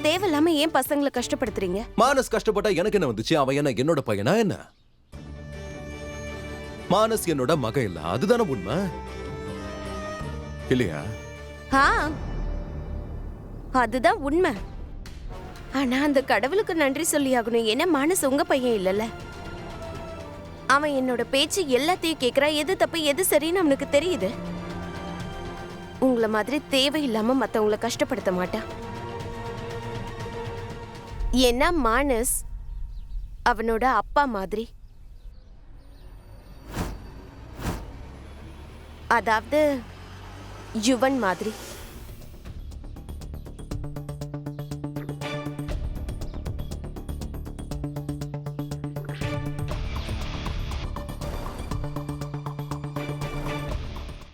தேவையில்லாம ஏன் பசங்களை கஷ்டப்படுத்துறீங்க? மானஸ் கஷ்டப்பட்டா எனக்கு என்ன வந்துச்சு? அவன் என்ன என்னோட பையனா என்ன? மானஸ் என்னோட மக இல்ல, அதுதானே உண்மை இல்லையா? அதுதான் உண்மை. ஆனா அந்த கடவுளுக்கு நன்றி சொல்லி ஆகணும். ஏன்னா மானஸ் உங்க பையன் இல்லல. அவன் என்னோட பேச்சு எல்லாத்தையும் கேக்குறான். எது தப்பு எது சரின்னு அவனுக்கு தெரியுது. உங்களை மாதிரி தேவையில்லாம மத்தவங்களை கஷ்டப்படுத்த மாட்டான். ஏன்னா மானஸ் அவனோட அப்பா மாதிரி. அதாவது யுவன் மாதிரி.